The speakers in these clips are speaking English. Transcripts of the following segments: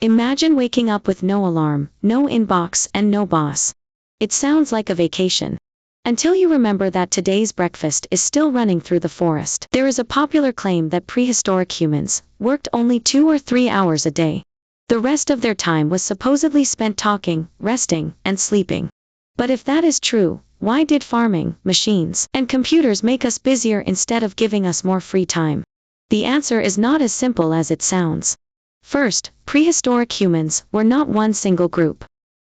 Imagine waking up with no alarm, no inbox, and no boss. It sounds like a vacation. Until you remember that today's breakfast is still running through the forest. There is a popular claim that prehistoric humans worked only 2 or 3 hours a day. The rest of their time was supposedly spent talking, resting, and sleeping. But if that is true, why did farming, machines, and computers make us busier instead of giving us more free time? The answer is not as simple as it sounds. First, prehistoric humans were not one single group.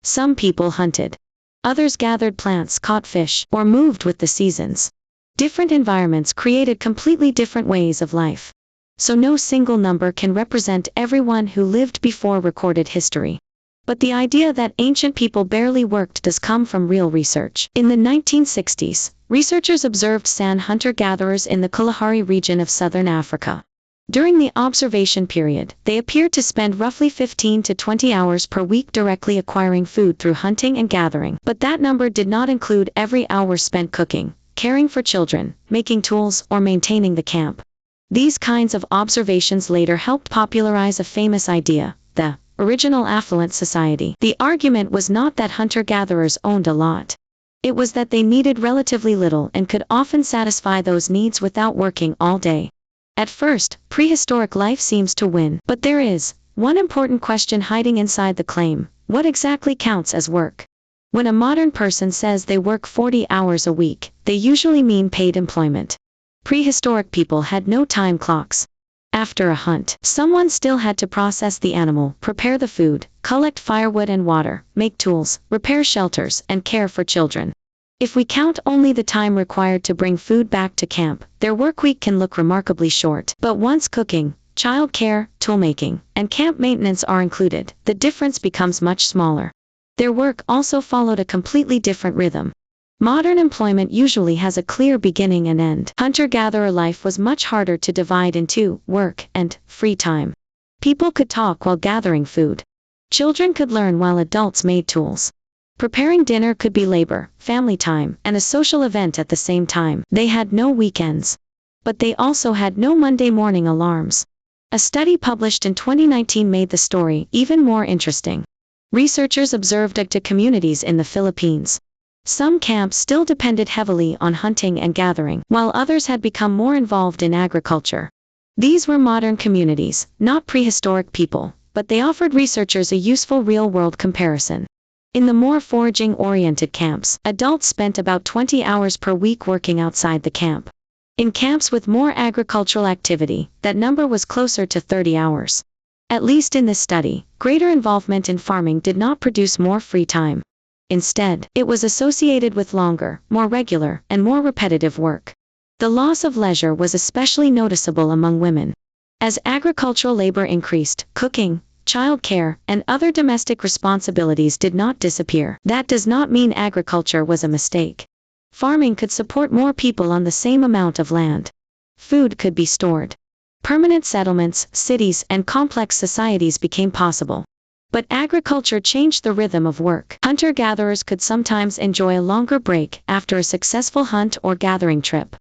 Some people hunted. Others gathered plants, caught fish, or moved with the seasons. Different environments created completely different ways of life. So no single number can represent everyone who lived before recorded history. But the idea that ancient people barely worked does come from real research. In the 1960s, researchers observed San hunter-gatherers in the Kalahari region of southern Africa. During the observation period, they appeared to spend roughly 15 to 20 hours per week directly acquiring food through hunting and gathering. But that number did not include every hour spent cooking, caring for children, making tools, or maintaining the camp. These kinds of observations later helped popularize a famous idea, the original affluent society. The argument was not that hunter-gatherers owned a lot. It was that they needed relatively little and could often satisfy those needs without working all day. At first, prehistoric life seems to win, but there is one important question hiding inside the claim: what exactly counts as work? When a modern person says they work 40 hours a week, they usually mean paid employment. Prehistoric people had no time clocks. After a hunt, someone still had to process the animal, prepare the food, collect firewood and water, make tools, repair shelters, and care for children. If we count only the time required to bring food back to camp, their work week can look remarkably short. But once cooking, child care, toolmaking, and camp maintenance are included, the difference becomes much smaller. Their work also followed a completely different rhythm. Modern employment usually has a clear beginning and end. Hunter-gatherer life was much harder to divide into work and free time. People could talk while gathering food. Children could learn while adults made tools. Preparing dinner could be labor, family time, and a social event at the same time. They had no weekends. But they also had no Monday morning alarms. A study published in 2019 made the story even more interesting. Researchers observed Agta communities in the Philippines. Some camps still depended heavily on hunting and gathering, while others had become more involved in agriculture. These were modern communities, not prehistoric people, but they offered researchers a useful real-world comparison. In the more foraging-oriented camps, adults spent about 20 hours per week working outside the camp. In camps with more agricultural activity, that number was closer to 30 hours. At least in this study, greater involvement in farming did not produce more free time. Instead, it was associated with longer, more regular, and more repetitive work. The loss of leisure was especially noticeable among women. As agricultural labor increased, cooking, childcare, and other domestic responsibilities did not disappear. That does not mean agriculture was a mistake. Farming could support more people on the same amount of land. Food could be stored. Permanent settlements, cities, and complex societies became possible. But agriculture changed the rhythm of work. Hunter-gatherers could sometimes enjoy a longer break after a successful hunt or gathering trip.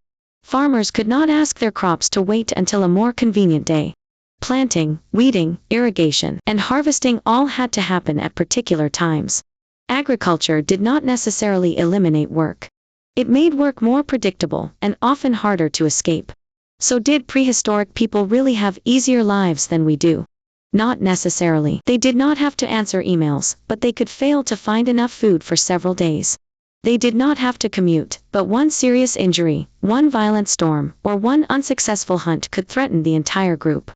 Farmers could not ask their crops to wait until a more convenient day. Planting, weeding, irrigation, and harvesting all had to happen at particular times. Agriculture did not necessarily eliminate work. It made work more predictable and often harder to escape. So did prehistoric people really have easier lives than we do? Not necessarily. They did not have to answer emails, but they could fail to find enough food for several days. They did not have to commute, but one serious injury, one violent storm, or one unsuccessful hunt could threaten the entire group.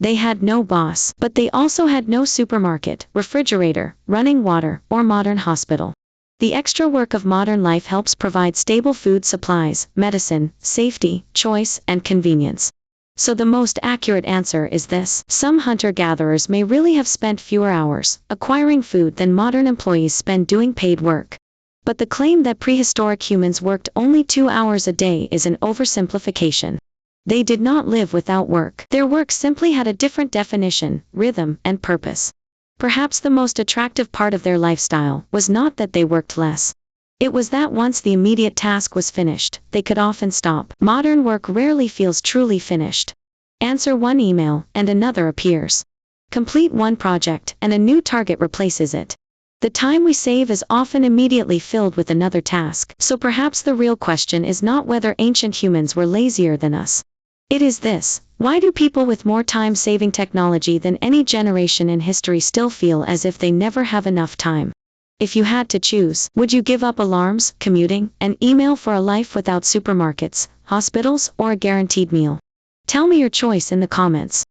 They had no boss, but they also had no supermarket, refrigerator, running water, or modern hospital. The extra work of modern life helps provide stable food supplies, medicine, safety, choice, and convenience. So the most accurate answer is this: some hunter-gatherers may really have spent fewer hours acquiring food than modern employees spend doing paid work. But the claim that prehistoric humans worked only 2 hours a day is an oversimplification. They did not live without work. Their work simply had a different definition, rhythm, and purpose. Perhaps the most attractive part of their lifestyle was not that they worked less. It was that once the immediate task was finished, they could often stop. Modern work rarely feels truly finished. Answer one email, and another appears. Complete one project, and a new target replaces it. The time we save is often immediately filled with another task. So perhaps the real question is not whether ancient humans were lazier than us. It is this: why do people with more time-saving technology than any generation in history still feel as if they never have enough time? If you had to choose, would you give up alarms, commuting, and email for a life without supermarkets, hospitals, or a guaranteed meal? Tell me your choice in the comments.